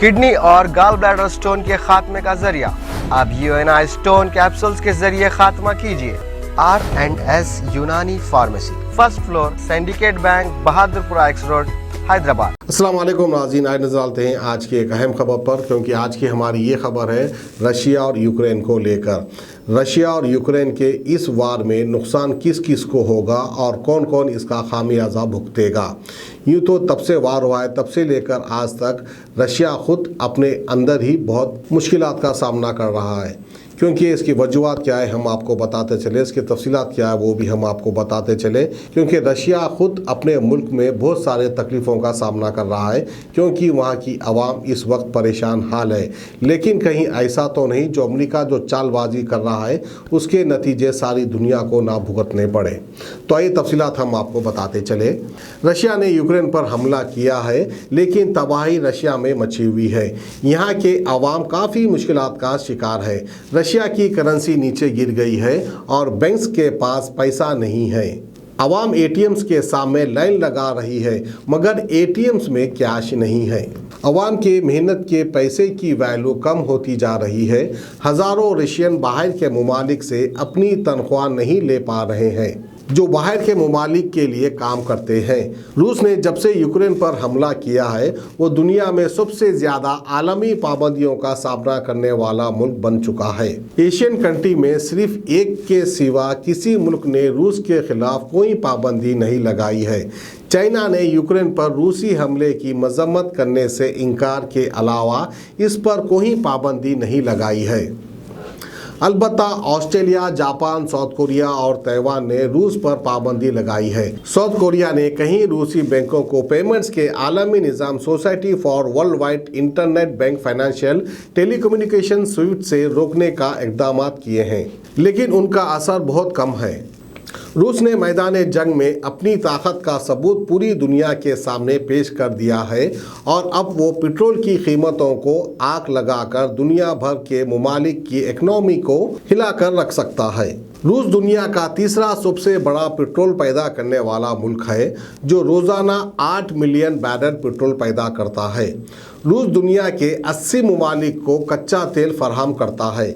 Kidney और gall bladder stone के खात्मे का जरिया। अब यूएनआई स्टोन कैप्सूल्स के जरिए खात्मा कीजिए। R&S यूनानी pharmacy, first floor, syndicate bank, Bahadurpura x road, Hyderabad. अस्सलाम वालेकुम नाज़रीन, आज नज़र डालते हैं आज की एक अहम खबर पर, क्योंकि आज की हमारी ये खबर है रशिया और यूक्रेन को लेकर। रशिया और यूक्रेन के इस वार में नुकसान किस किस को होगा और कौन कौन इसका खामियाजा भुगतेगा। यूँ तो तब से वार हुआ है, तब से लेकर आज तक रशिया खुद अपने अंदर ही बहुत मुश्किलात का सामना कर रहा है। क्योंकि इसकी वजूहत क्या है हम आपको बताते चले, इसकी तफसीलात क्या है वो भी हम आपको बताते चले। क्योंकि रशिया खुद अपने मुल्क में बहुत सारे तकलीफ़ों का सामना कर रहा है, क्योंकि वहाँ की आवाम इस वक्त परेशान हाल है। लेकिन कहीं ऐसा तो नहीं जो अमेरिका जो चालबाजी कर रहा है उसके नतीजे सारी दुनिया को ना भुगतने पड़े। तो ये तफसीलात हम आपको बताते चले। रशिया ने यूक्रेन पर हमला किया है, लेकिन तबाही रशिया में मची हुई है। यहाँ के आवाम काफ़ी मुश्किलात का शिकार है। रशिया की करेंसी नीचे गिर गई है और बैंक्स के पास पैसा नहीं है। आवाम एटीएम्स के सामने लाइन लगा रही है, मगर एटीएम्स में कैश नहीं है। आवाम के मेहनत के पैसे की वैल्यू कम होती जा रही है। हज़ारों रशियन बाहर के ममालिक से अपनी तनख्वाह नहीं ले पा रहे हैं, जो बाहर के ममालिक के लिए काम करते हैं। रूस ने जब से यूक्रेन पर हमला किया है वो दुनिया में सबसे ज़्यादा आलमी पाबंदियों का सामना करने वाला मुल्क बन चुका है। एशियन कंट्री में सिर्फ एक के सिवा किसी मुल्क ने रूस के खिलाफ कोई पाबंदी नहीं लगाई है। चाइना ने यूक्रेन पर रूसी हमले की मजम्मत करने से इनकार के अलावा इस पर कोई पाबंदी नहीं लगाई है। अलबत्ता ऑस्ट्रेलिया, जापान, साउथ कोरिया और ताइवान ने रूस पर पाबंदी लगाई है। साउथ कोरिया ने कई रूसी बैंकों को पेमेंट्स के आलमी निज़ाम society for world wide internet bank financial telecommunication SWIFT से रोकने का इक़दाम किए हैं, लेकिन उनका असर बहुत कम है। रूस ने मैदान जंग में अपनी ताकत का सबूत पूरी दुनिया के सामने पेश कर दिया है और अब वो पेट्रोल की कीमतों को आग लगाकर दुनिया भर के ममालिक की इकनॉमी को हिलाकर रख सकता है। रूस दुनिया का तीसरा सबसे बड़ा पेट्रोल पैदा करने वाला मुल्क है, जो रोज़ाना 8 मिलियन बैरल पेट्रोल पैदा करता है। रूस दुनिया के 80 ममालिक को कच्चा तेल फराहम करता है,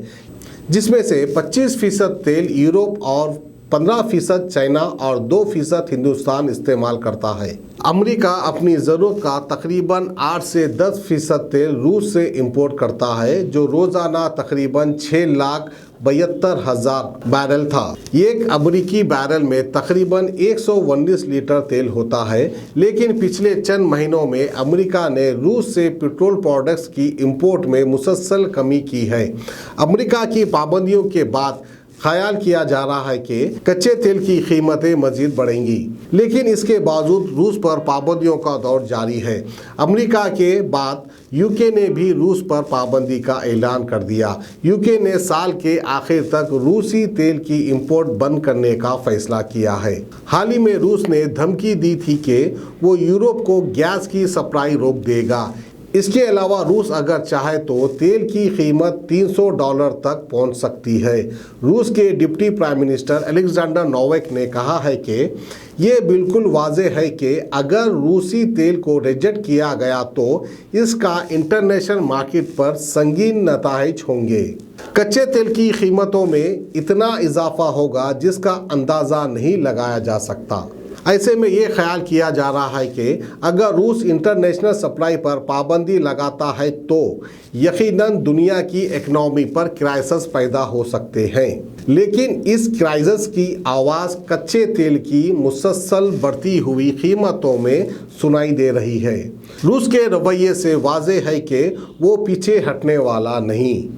जिसमें से 25% तेल यूरोप और 15% चाइना और 2% हिंदुस्तान इस्तेमाल करता है। अमेरिका अपनी ज़रूरत का तकरीबन 8 से 10% तेल रूस से इंपोर्ट करता है, जो रोज़ाना तकरीबन 6,72,000 बैरल था। एक अमेरिकी बैरल में तकरीबन 119 लीटर तेल होता है। लेकिन पिछले चंद महीनों में अमेरिका ने रूस से पेट्रोल प्रोडक्ट्स की इंपोर्ट में मुसलसल कमी की है। अमेरिका की पाबंदियों के बाद ख्याल किया जा रहा है कि कच्चे तेल की कीमतें मजीद बढ़ेंगी, लेकिन इसके बावजूद रूस पर पाबंदियों का दौर जारी है। अमेरिका के बाद यूके ने भी रूस पर पाबंदी का ऐलान कर दिया। यूके ने साल के आखिर तक रूसी तेल की इंपोर्ट बंद करने का फैसला किया है। हाल ही में रूस ने धमकी दी थी कि वो यूरोप को गैस की सप्लाई रोक देगा। इसके अलावा रूस अगर चाहे तो तेल की कीमत $300 तक पहुंच सकती है। रूस के deputy prime minister Alexander Novak ने कहा है कि ये बिल्कुल वाज़ेह है कि अगर रूसी तेल को रिजेक्ट किया गया तो इसका इंटरनेशनल मार्केट पर संगीन नताइज होंगे। कच्चे तेल की कीमतों में इतना इजाफा होगा जिसका अंदाज़ा नहीं लगाया जा सकता। ऐसे में ये ख्याल किया जा रहा है कि अगर रूस इंटरनेशनल सप्लाई पर पाबंदी लगाता है तो यकीनन दुनिया की इकनॉमी पर क्राइसिस पैदा हो सकते हैं। लेकिन इस क्राइसिस की आवाज़ कच्चे तेल की मुसलसल बढ़ती हुई कीमतों में सुनाई दे रही है। रूस के रवैये से वाज़ेह है कि वो पीछे हटने वाला नहीं,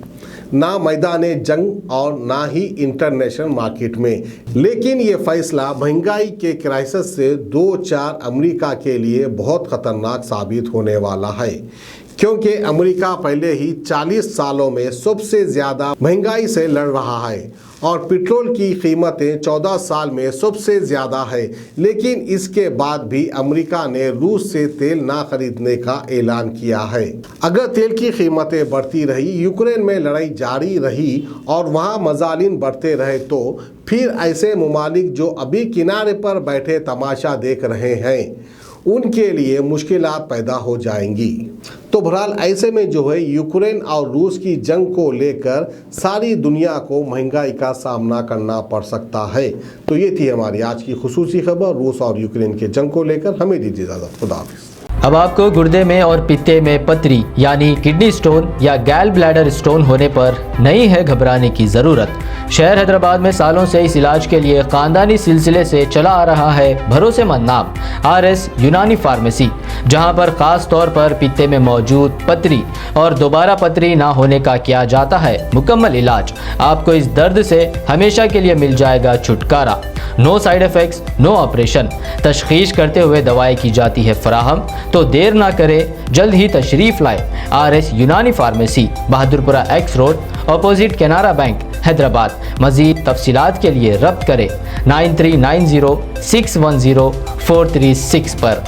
ना मैदान जंग और ना ही इंटरनेशनल मार्केट में। लेकिन ये फैसला महंगाई के क्राइसिस से 2-4 अमेरिका के लिए बहुत ख़तरनाक साबित होने वाला है, क्योंकि अमेरिका पहले ही 40 सालों में सबसे ज़्यादा महंगाई से लड़ रहा है और पेट्रोल की कीमतें 14 साल में सबसे ज़्यादा है। लेकिन इसके बाद भी अमेरिका ने रूस से तेल ना खरीदने का ऐलान किया है। अगर तेल की कीमतें बढ़ती रही, यूक्रेन में लड़ाई जारी रही और वहाँ मजालिम बढ़ते रहे तो फिर ऐसे ममालिक जो अभी किनारे पर बैठे तमाशा देख रहे हैं उनके लिए मुश्किलात पैदा हो जाएंगी। तो बहरहाल ऐसे में जो है यूक्रेन और रूस की जंग को लेकर सारी दुनिया को महंगाई का सामना करना पड़ सकता है। तो ये थी हमारी आज की खुसूसी खबर रूस और यूक्रेन के जंग को लेकर। हमें दीजिए इजाज़त। खुदा हाफिज़। अब आपको गुर्दे में और पित्ते में पथरी यानी किडनी स्टोन या गैल ब्लैडर स्टोन होने पर नहीं है घबराने की ज़रूरत। शहर हैदराबाद में सालों से इस इलाज के लिए ख़ानदानी सिलसिले से चला आ रहा है भरोसेमंद नाम RS यूनानी फार्मेसी, जहां पर ख़ास तौर पर पित्ते में मौजूद पथरी और दोबारा पथरी ना होने का किया जाता है मुकम्मल इलाज। आपको इस दर्द से हमेशा के लिए मिल जाएगा छुटकारा। No side effects, no operation. तशख़ीस करते हुए दवाएं की जाती है फराहम। तो देर ना करें, जल्द ही तशरीफ़ लाए RS यूनानी pharmacy, Bahadurpura X road, opposite Canara bank, Hyderabad. मज़ीद तफसीलात के लिए रब्त करें 9390610436 पर।